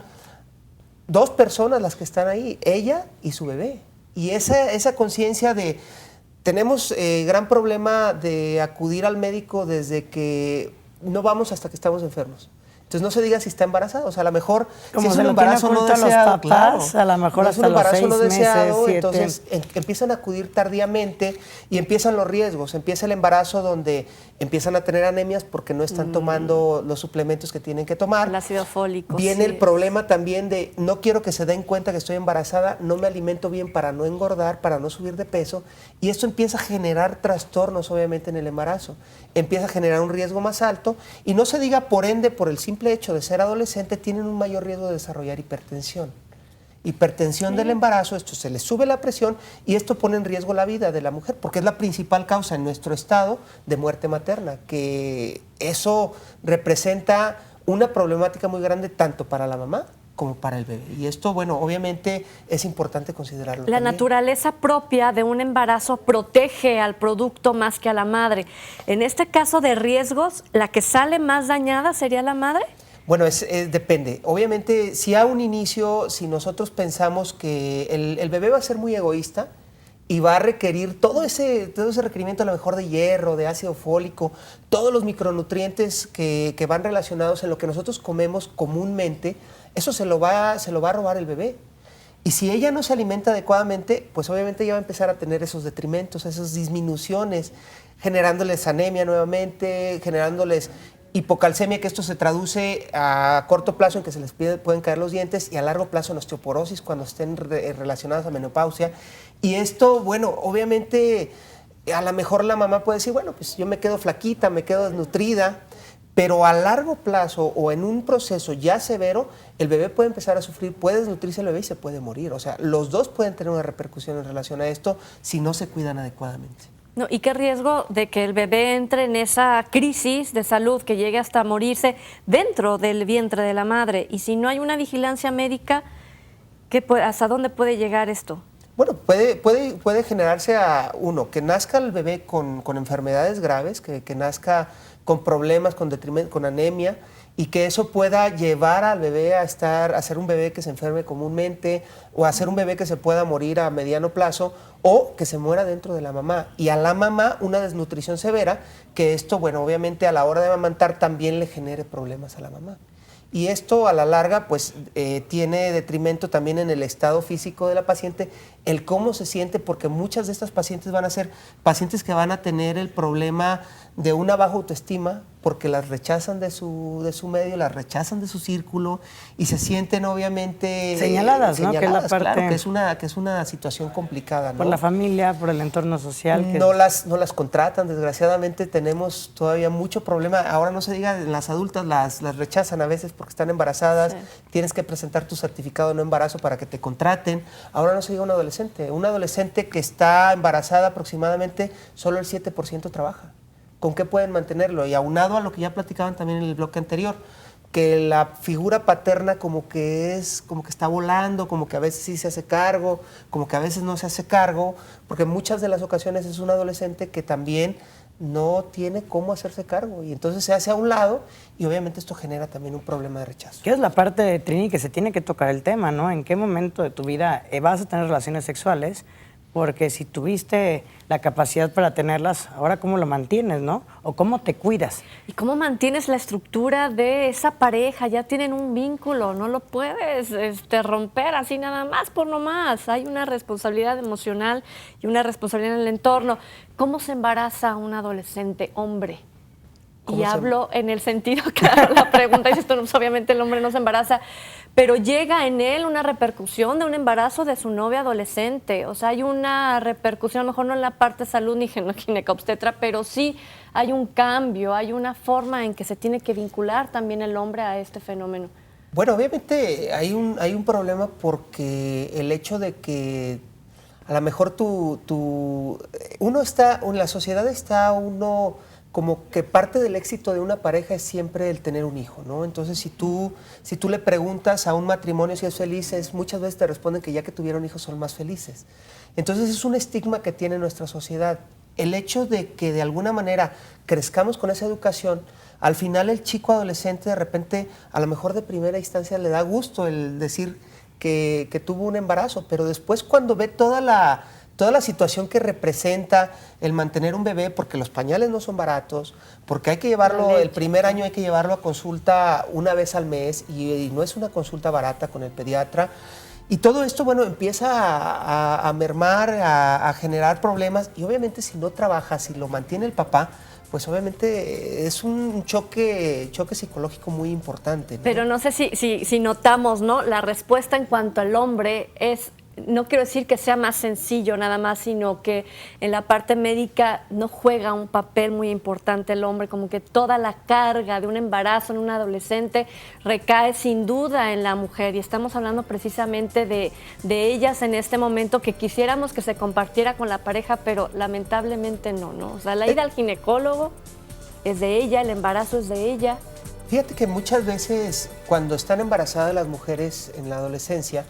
2 personas las que están ahí, ella y su bebé. Y esa conciencia de... Tenemos gran problema de acudir al médico desde que no vamos hasta que estamos enfermos. Entonces no se diga si está embarazada, o sea, a lo mejor Como si es se un lo tiene embarazo no oculto a los deseado, papás, claro, a lo mejor no es un hasta los embarazo 6 no deseado, meses, 7. entonces empiezan a acudir tardíamente y empiezan los riesgos, empieza el embarazo donde empiezan a tener anemias porque no están tomando los suplementos que tienen que tomar. El ácido fólico. Viene sí. el problema también de no quiero que se den cuenta que estoy embarazada, no me alimento bien para no engordar, para no subir de peso, y esto empieza a generar trastornos obviamente en el embarazo, empieza a generar un riesgo más alto y no se diga por ende, por el simple hecho de ser adolescente, tienen un mayor riesgo de desarrollar hipertensión. Hipertensión del embarazo, esto se le sube la presión y esto pone en riesgo la vida de la mujer, porque es la principal causa en nuestro estado de muerte materna, que eso representa una problemática muy grande tanto para la mamá como para el bebé. Y esto, bueno, obviamente es importante considerarlo. La también. naturaleza propia de un embarazo protege al producto más que a la madre. En este caso de riesgos, ¿la que sale más dañada sería la madre? Bueno, depende. Obviamente, si a un inicio, si nosotros pensamos que el bebé va a ser muy egoísta y va a requerir todo ese requerimiento a lo mejor de hierro, de ácido fólico, todos los micronutrientes que van relacionados en lo que nosotros comemos comúnmente, eso se lo va a robar el bebé. Y si ella no se alimenta adecuadamente, pues obviamente ella va a empezar a tener esos detrimentos, esas disminuciones, generándoles anemia nuevamente, generándoles hipocalcemia, que esto se traduce a corto plazo en que se les pueden caer los dientes y a largo plazo en osteoporosis cuando estén relacionadas a menopausia. Y esto, bueno, obviamente a lo mejor la mamá puede decir, bueno, pues yo me quedo flaquita, me quedo desnutrida, pero a largo plazo o en un proceso ya severo, el bebé puede empezar a sufrir, puede desnutrirse el bebé y se puede morir. O sea, los dos pueden tener una repercusión en relación a esto si no se cuidan adecuadamente. No, ¿y qué riesgo de que el bebé entre en esa crisis de salud que llegue hasta morirse dentro del vientre de la madre? Y si no hay una vigilancia médica, ¿hasta dónde puede llegar esto? Bueno, puede generarse que nazca el bebé con enfermedades graves, que nazca con problemas, con anemia, y que eso pueda llevar al bebé a ser un bebé que se enferme comúnmente o a ser un bebé que se pueda morir a mediano plazo o que se muera dentro de la mamá. Y a la mamá una desnutrición severa, que esto, bueno, obviamente a la hora de amamantar también le genere problemas a la mamá. Y esto a la larga pues tiene detrimento también en el estado físico de la paciente, el cómo se siente, porque muchas de estas pacientes van a ser pacientes que van a tener el problema de una baja autoestima porque las rechazan de su medio, las rechazan de su círculo y se sienten obviamente señaladas, ¿no? Que es la parte, claro, que es una situación complicada, ¿no? Por la familia, por el entorno social. No las contratan, desgraciadamente tenemos todavía mucho problema. Ahora no se diga, en las adultas las rechazan a veces porque están embarazadas, sí. Tienes que presentar tu certificado de no embarazo para que te contraten. Ahora no se diga un adolescente que está embarazada aproximadamente, solo el 7% trabaja. ¿Con qué pueden mantenerlo? Y aunado a lo que ya platicaban también en el bloque anterior, que la figura paterna como que está volando, como que a veces sí se hace cargo, como que a veces no se hace cargo, porque en muchas de las ocasiones es un adolescente que también no tiene cómo hacerse cargo y entonces se hace a un lado y obviamente esto genera también un problema de rechazo. ¿Qué es la parte de Trini que se tiene que tocar el tema, ¿no? ¿En qué momento de tu vida vas a tener relaciones sexuales? Porque si tuviste la capacidad para tenerlas, ahora cómo lo mantienes, ¿no? O cómo te cuidas. ¿Y cómo mantienes la estructura de esa pareja? Ya tienen un vínculo, no lo puedes romper así nada más por nomás. Hay una responsabilidad emocional y una responsabilidad en el entorno. ¿Cómo se embaraza un adolescente hombre? Y hablo en el sentido, claro, la pregunta es esto, obviamente el hombre no se embaraza, pero llega en él una repercusión de un embarazo de su novia adolescente. O sea, hay una repercusión, a lo mejor no en la parte de salud ni ginecobstetra, pero sí hay un cambio, hay una forma en que se tiene que vincular también el hombre a este fenómeno. Bueno, obviamente hay un problema porque el hecho de que a lo mejor en la sociedad está uno como que parte del éxito de una pareja es siempre el tener un hijo, ¿no? Entonces, si tú le preguntas a un matrimonio si es feliz, muchas veces te responden que ya que tuvieron hijos son más felices. Entonces, es un estigma que tiene nuestra sociedad. El hecho de que de alguna manera crezcamos con esa educación, al final el chico adolescente de repente, a lo mejor de primera instancia le da gusto el decir que tuvo un embarazo, pero después cuando ve toda toda la situación que representa el mantener un bebé, porque los pañales no son baratos, porque hay que llevarlo, el primer año hay que llevarlo a consulta una vez al mes y no es una consulta barata con el pediatra. Y todo esto, bueno, empieza a mermar, a generar problemas y obviamente si no trabaja, si lo mantiene el papá, pues obviamente es un choque psicológico muy importante, ¿no? Pero no sé si notamos, ¿no? La respuesta en cuanto al hombre es, no quiero decir que sea más sencillo nada más, sino que en la parte médica no juega un papel muy importante el hombre, como que toda la carga de un embarazo en un adolescente recae sin duda en la mujer y estamos hablando precisamente de ellas en este momento que quisiéramos que se compartiera con la pareja, pero lamentablemente no, ¿no? O sea, la ida al ginecólogo es de ella, el embarazo es de ella. Fíjate que muchas veces cuando están embarazadas las mujeres en la adolescencia,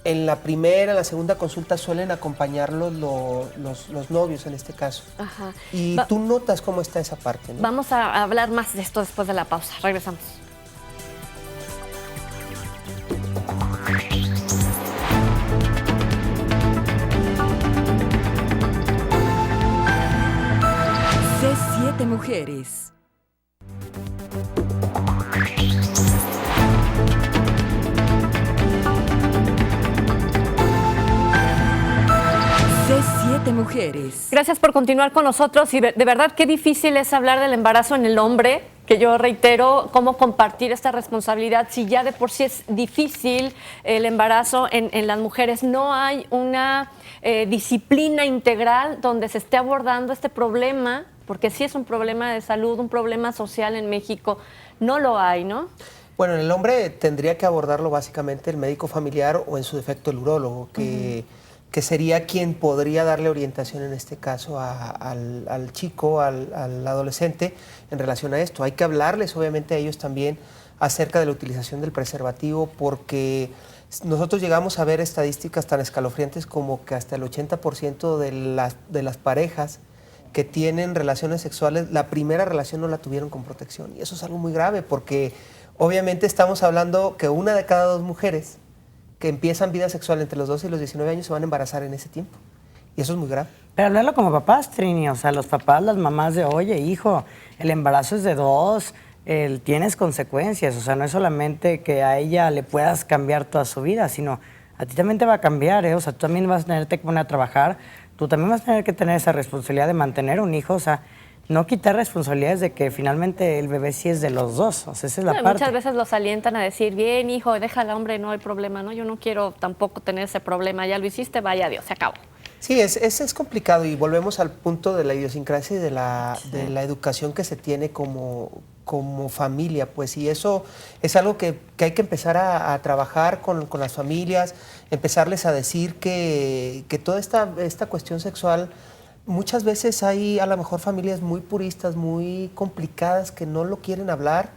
en la primera, en la segunda consulta suelen acompañarlos los novios en este caso. Ajá. Y tú notas cómo está esa parte, ¿no? Vamos a hablar más de esto después de la pausa. Regresamos. C7 Mujeres. C7 Mujeres. Gracias por continuar con nosotros y de verdad qué difícil es hablar del embarazo en el hombre, que yo reitero, cómo compartir esta responsabilidad si ya de por sí es difícil el embarazo en las mujeres. No hay una disciplina integral donde se esté abordando este problema, porque sí es un problema de salud, un problema social en México. No lo hay, ¿no? Bueno, en el hombre tendría que abordarlo básicamente el médico familiar o en su defecto el urólogo, que sería quien podría darle orientación en este caso al chico, al adolescente en relación a esto. Hay que hablarles obviamente a ellos también acerca de la utilización del preservativo porque nosotros llegamos a ver estadísticas tan escalofriantes como que hasta el 80% de las parejas que tienen relaciones sexuales, la primera relación no la tuvieron con protección. Y eso es algo muy grave porque obviamente estamos hablando que 1 de cada 2 mujeres que empiezan vida sexual entre los 12 y los 19 años se van a embarazar en ese tiempo. Y eso es muy grave. Pero hablarlo como papás, Trini, o sea, los papás, las mamás de, oye, hijo, el embarazo es de 2, tienes consecuencias, o sea, no es solamente que a ella le puedas cambiar toda su vida, sino a ti también te va a cambiar, ¿eh? O sea, tú también vas a tener que poner a trabajar, tú también vas a tener que tener esa responsabilidad de mantener un hijo, o sea, no quitar responsabilidades de que finalmente el bebé sí es de los dos, o sea, esa es la parte. Muchas veces los alientan a decir, bien, hijo, déjala, hombre, no hay problema, ¿no? Yo no quiero tampoco tener ese problema, ya lo hiciste, vaya Dios, se acabó. Sí, es complicado y volvemos al punto de la idiosincrasia y de la educación que se tiene como familia, pues, y eso es algo que hay que empezar a trabajar con las familias, empezarles a decir que toda esta cuestión sexual, muchas veces hay a lo mejor familias muy puristas, muy complicadas que no lo quieren hablar,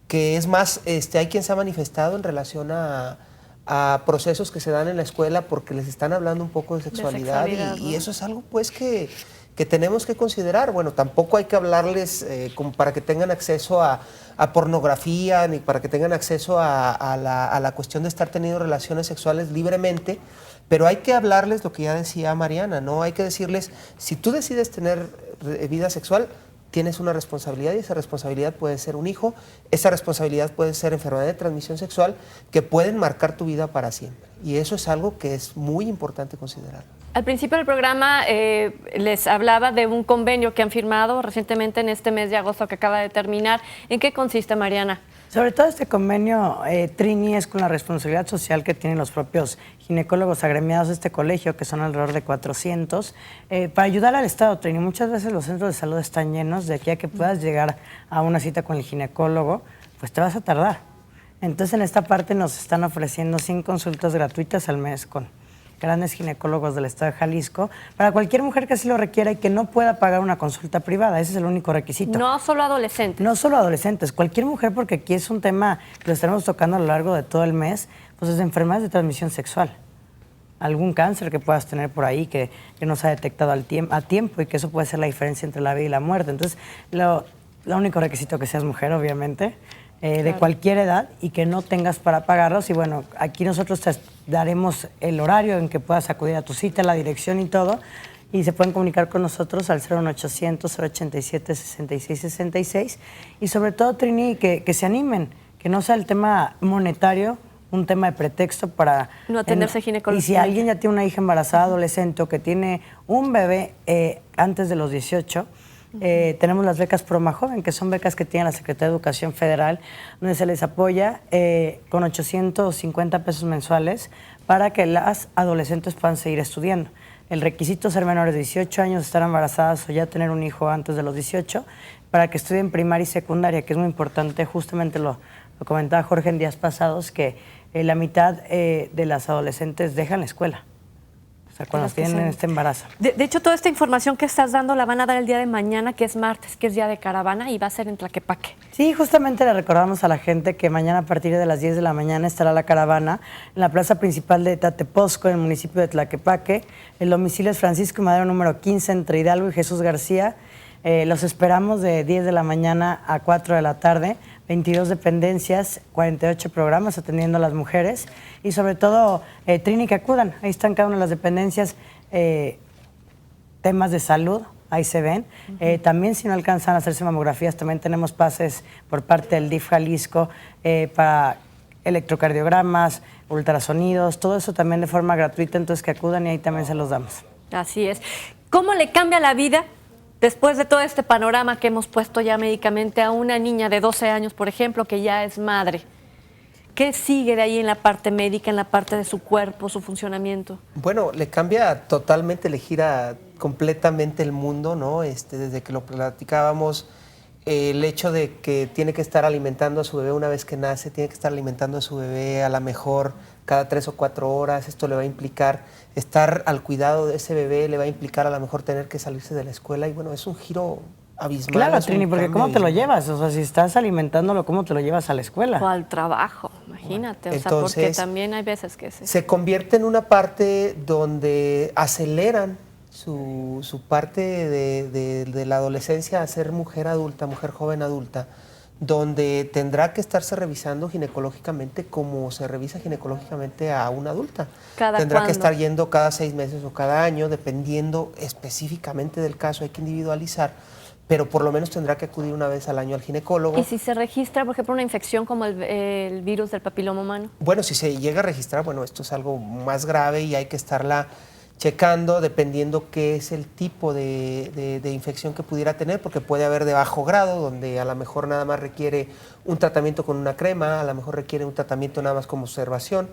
que es más, hay quien se ha manifestado en relación a procesos que se dan en la escuela porque les están hablando un poco de sexualidad, ¿no? y eso es algo pues que tenemos que considerar. Bueno, tampoco hay que hablarles como para que tengan acceso a pornografía ni para que tengan acceso a la cuestión de estar teniendo relaciones sexuales libremente, pero hay que hablarles lo que ya decía Mariana, ¿no? Hay que decirles, si tú decides tener vida sexual, tienes una responsabilidad y esa responsabilidad puede ser un hijo, esa responsabilidad puede ser enfermedad de transmisión sexual que pueden marcar tu vida para siempre. Y eso es algo que es muy importante considerar. Al principio del programa les hablaba de un convenio que han firmado recientemente en este mes de agosto que acaba de terminar. ¿En qué consiste, Mariana? Sobre todo este convenio, Trini, es con la responsabilidad social que tienen los propios ginecólogos agremiados de este colegio, que son alrededor de 400, para ayudar al Estado, Trini. Muchas veces los centros de salud están llenos, de aquí a que puedas llegar a una cita con el ginecólogo, pues te vas a tardar. Entonces, en esta parte nos están ofreciendo 100 consultas gratuitas al mes con grandes ginecólogos del estado de Jalisco, para cualquier mujer que así lo requiera y que no pueda pagar una consulta privada. Ese es el único requisito. No solo adolescentes. No solo adolescentes, cualquier mujer, porque aquí es un tema que lo estaremos tocando a lo largo de todo el mes, pues es de enfermedades de transmisión sexual. Algún cáncer que puedas tener por ahí que no se ha detectado a tiempo y que eso puede ser la diferencia entre la vida y la muerte. Entonces, lo único requisito que seas mujer, obviamente, de cualquier edad y que no tengas para pagarlos. Y bueno, aquí nosotros te daremos el horario en que puedas acudir a tu cita, la dirección y todo. Y se pueden comunicar con nosotros al 01800-087-6666. Y sobre todo, Trini, que se animen, que no sea el tema monetario un tema de pretexto para no atenderse ginecología. Y si alguien ya tiene una hija embarazada, adolescente o que tiene un bebé antes de los 18, tenemos las becas Proma Joven, que son becas que tiene la Secretaría de Educación Federal, donde se les apoya con 850 pesos mensuales para que las adolescentes puedan seguir estudiando. El requisito es ser menores de 18 años, estar embarazadas o ya tener un hijo antes de los 18, para que estudien primaria y secundaria, que es muy importante. Justamente lo comentaba Jorge en días pasados, que la mitad de las adolescentes dejan la escuela. O sea, cuando tienen este embarazo. De hecho, toda esta información que estás dando la van a dar el día de mañana, que es martes, que es día de caravana, y va a ser en Tlaquepaque. Sí, justamente le recordamos a la gente que mañana a partir de las 10 de la mañana estará la caravana en la plaza principal de Tatepozco, en el municipio de Tlaquepaque. El domicilio es Francisco y Madero número 15, entre Hidalgo y Jesús García. Los esperamos de 10 de la mañana a 4 de la tarde. 22 dependencias, 48 programas atendiendo a las mujeres y sobre todo, Trini, que acudan. Ahí están cada una de las dependencias, temas de salud, ahí se ven. También si no alcanzan a hacerse mamografías, también tenemos pases por parte del DIF Jalisco para electrocardiogramas, ultrasonidos, todo eso también de forma gratuita, entonces que acudan y ahí también se los damos. Así es. ¿Cómo le cambia la vida después de todo este panorama que hemos puesto ya médicamente a una niña de 12 años, por ejemplo, que ya es madre? ¿Qué sigue de ahí en la parte médica, en la parte de su cuerpo, su funcionamiento? Bueno, le cambia totalmente, le gira completamente el mundo, ¿no? Desde que lo platicábamos, el hecho de que tiene que estar alimentando a su bebé una vez que nace, tiene que estar alimentando a su bebé a lo mejor cada 3 o 4 horas, esto le va a implicar estar al cuidado de ese bebé, le va a implicar a lo mejor tener que salirse de la escuela y bueno, es un giro abismal. Claro, Trini, porque ¿cómo te lo llevas? O sea, si estás alimentándolo, ¿cómo te lo llevas a la escuela? O al trabajo, imagínate. Bueno, o sea, porque también hay veces que se convierte en una parte donde aceleran su parte de la adolescencia a ser mujer adulta, mujer joven adulta, donde tendrá que estarse revisando ginecológicamente como se revisa ginecológicamente a una adulta. Tendrá que estar yendo cada 6 meses o cada año, dependiendo específicamente del caso, hay que individualizar, pero por lo menos tendrá que acudir una vez al año al ginecólogo. ¿Y si se registra, por ejemplo, una infección como el virus del papiloma humano? Bueno, si se llega a registrar, bueno, esto es algo más grave y hay que estarla checando dependiendo qué es el tipo de infección que pudiera tener, porque puede haber de bajo grado, donde a lo mejor nada más requiere un tratamiento con una crema, a lo mejor requiere un tratamiento nada más como observación,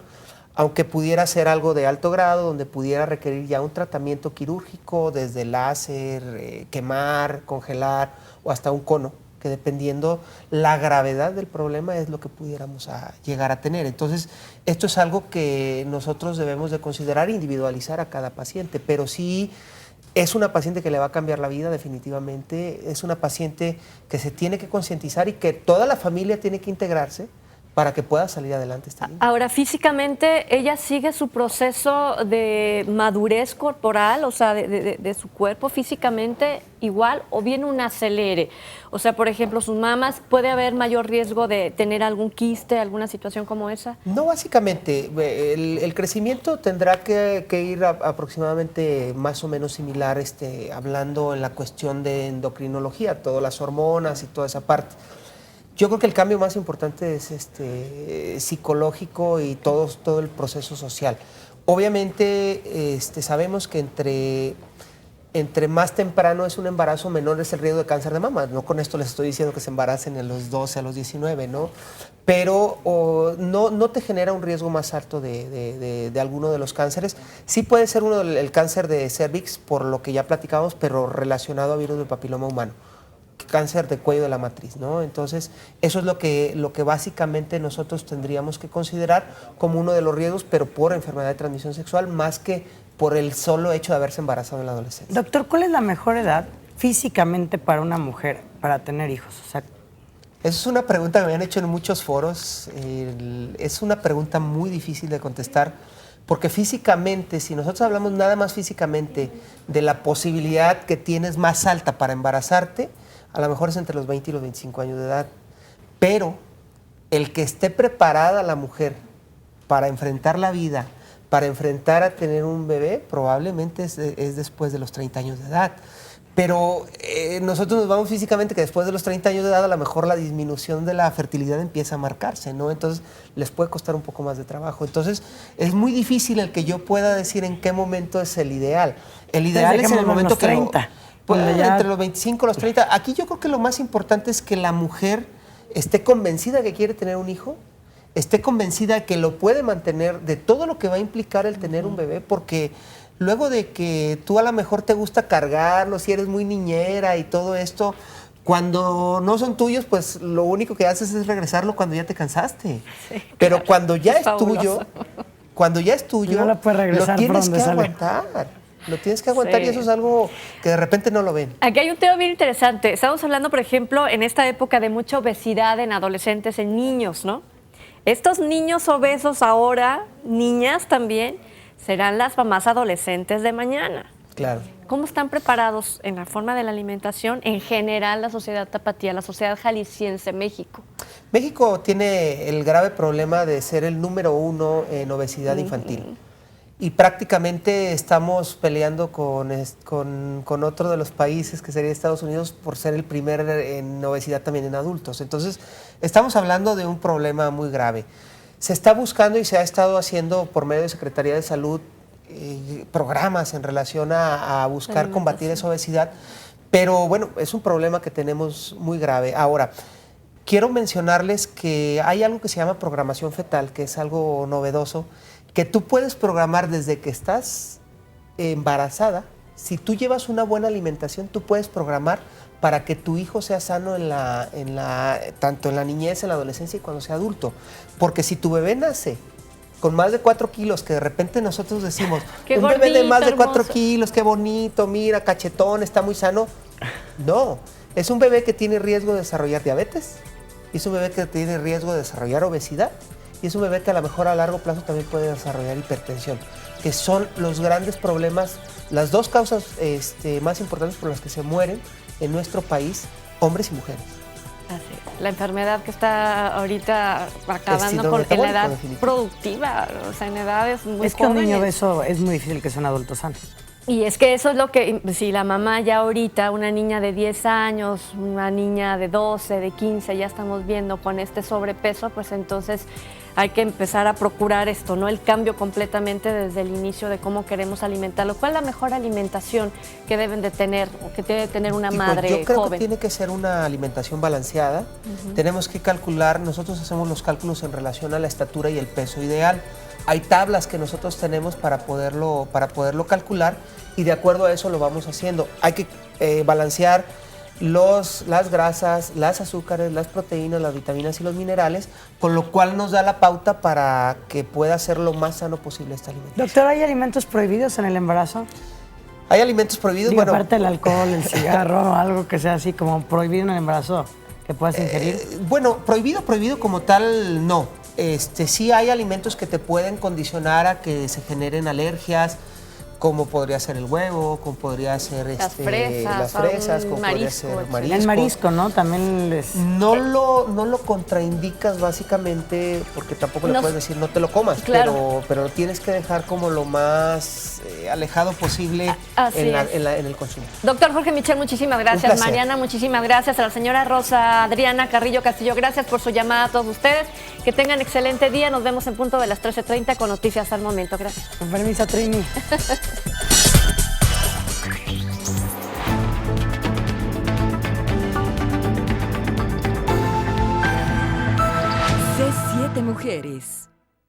aunque pudiera ser algo de alto grado, donde pudiera requerir ya un tratamiento quirúrgico, desde láser, quemar, congelar o hasta un cono, que dependiendo la gravedad del problema es lo que pudiéramos llegar a tener. Entonces, esto es algo que nosotros debemos de considerar e individualizar a cada paciente, pero sí es una paciente que le va a cambiar la vida definitivamente, es una paciente que se tiene que concientizar y que toda la familia tiene que integrarse para que pueda salir adelante esta niña. Ahora, físicamente, ¿ella sigue su proceso de madurez corporal, o sea, de su cuerpo físicamente igual, o viene un acelere? O sea, por ejemplo, sus mamas, ¿puede haber mayor riesgo de tener algún quiste, alguna situación como esa? No, básicamente, el crecimiento tendrá que ir aproximadamente más o menos similar, hablando en la cuestión de endocrinología, todas las hormonas y toda esa parte. Yo creo que el cambio más importante es psicológico y todo el proceso social. Obviamente sabemos que entre más temprano es un embarazo, menor es el riesgo de cáncer de mama. No con esto les estoy diciendo que se embaracen en los 12 a los 19, ¿no? Pero no te genera un riesgo más alto de alguno de los cánceres. Sí puede ser el cáncer de cervix, por lo que ya platicamos, pero relacionado a virus del papiloma humano. Cáncer de cuello de la matriz, ¿no? Entonces, eso es lo que básicamente nosotros tendríamos que considerar como uno de los riesgos, pero por enfermedad de transmisión sexual, más que por el solo hecho de haberse embarazado en la adolescencia. Doctor, ¿cuál es la mejor edad físicamente para una mujer para tener hijos? O sea, esa es una pregunta que me han hecho en muchos foros. Es una pregunta muy difícil de contestar, porque físicamente, si nosotros hablamos nada más físicamente de la posibilidad que tienes más alta para embarazarte, a lo mejor es entre los 20 y los 25 años de edad, pero el que esté preparada la mujer para enfrentar la vida, para enfrentar a tener un bebé, probablemente es después de los 30 años de edad. Pero nosotros nos vamos físicamente que después de los 30 años de edad a lo mejor la disminución de la fertilidad empieza a marcarse, ¿no? Entonces les puede costar un poco más de trabajo. Entonces es muy difícil el que yo pueda decir en qué momento es el ideal. El ideal es en el momento que 30. entre los 25 y los 30. Aquí yo creo que lo más importante es que la mujer esté convencida que quiere tener un hijo, esté convencida que lo puede mantener de todo lo que va a implicar el tener un bebé, porque luego de que tú a lo mejor te gusta cargarlo, si eres muy niñera y todo esto, cuando no son tuyos, pues lo único que haces es regresarlo cuando ya te cansaste. Sí, pero claro, cuando ya es tuyo, no lo puedes regresar, lo tienes que aguantar. Lo tienes que aguantar, sí. Y eso es algo que de repente no lo ven. Aquí hay un tema bien interesante. Estamos hablando, por ejemplo, en esta época de mucha obesidad en adolescentes, en niños, ¿no? Estos niños obesos ahora, niñas también, serán las mamás adolescentes de mañana. Claro. ¿Cómo están preparados en la forma de la alimentación en general la sociedad tapatía, la sociedad jalisciense, México? México tiene el grave problema de ser el número 1 en obesidad infantil. Y prácticamente estamos peleando con otro de los países, que sería Estados Unidos, por ser el primero en obesidad también en adultos. Entonces, estamos hablando de un problema muy grave. Se está buscando y se ha estado haciendo por medio de Secretaría de Salud programas en relación a buscar combatir esa obesidad, pero bueno, es un problema que tenemos muy grave. Ahora, quiero mencionarles que hay algo que se llama programación fetal, que es algo novedoso, que tú puedes programar desde que estás embarazada. Si tú llevas una buena alimentación, tú puedes programar para que tu hijo sea sano tanto en la niñez, en la adolescencia y cuando sea adulto. Porque si tu bebé nace con más de 4 kilos, que de repente nosotros decimos, un gordito, bebé de más de 4 hermoso. kilos, qué bonito, mira, cachetón, está muy sano. No, es un bebé que tiene riesgo de desarrollar diabetes, es un bebé que tiene riesgo de desarrollar obesidad, y es un bebé que a lo mejor a largo plazo también puede desarrollar hipertensión, que son los grandes problemas, las dos causas más importantes por las que se mueren en nuestro país, hombres y mujeres. Así, la enfermedad que está ahorita acabando en la edad productiva, o sea, en edades muy jóvenes. Es que un niño obeso es muy difícil que sea un adulto sano. Y es que eso es lo que, si la mamá ya ahorita, una niña de 10 años, una niña de 12, de 15, ya estamos viendo con este sobrepeso, pues entonces hay que empezar a procurar esto, ¿no? El cambio completamente desde el inicio de cómo queremos alimentarlo. ¿Cuál es la mejor alimentación que deben de tener o que debe tener una madre yo creo joven? Que tiene que ser una alimentación balanceada. Tenemos que calcular, nosotros hacemos los cálculos en relación a la estatura y el peso ideal. Hay tablas que nosotros tenemos para poderlo calcular y de acuerdo a eso lo vamos haciendo. Hay que balancear las grasas, las azúcares, las proteínas, las vitaminas y los minerales, con lo cual nos da la pauta para que pueda ser lo más sano posible esta alimentación. Doctor, ¿hay alimentos prohibidos en el embarazo? ¿Hay alimentos prohibidos? Digo, aparte del alcohol, el cigarro, algo que sea así como prohibido en el embarazo, que puedas ingerir. Bueno, prohibido como tal, no. Sí hay alimentos que te pueden condicionar a que se generen alergias, como podría ser el huevo, como podría ser las fresas, como podría ser marisco. El marisco, ¿no? También no lo contraindicas básicamente porque tampoco le puedes decir no te lo comas, claro. pero lo tienes que dejar como lo más alejado posible en el consumo. Doctor Jorge Michel, muchísimas gracias. Mariana, muchísimas gracias. A la señora Rosa Adriana Carrillo Castillo, gracias por su llamada a todos ustedes. Que tengan excelente día. Nos vemos en punto de las 13:30 con Noticias al Momento. Gracias. Con permiso, Trini. C7 Mujeres.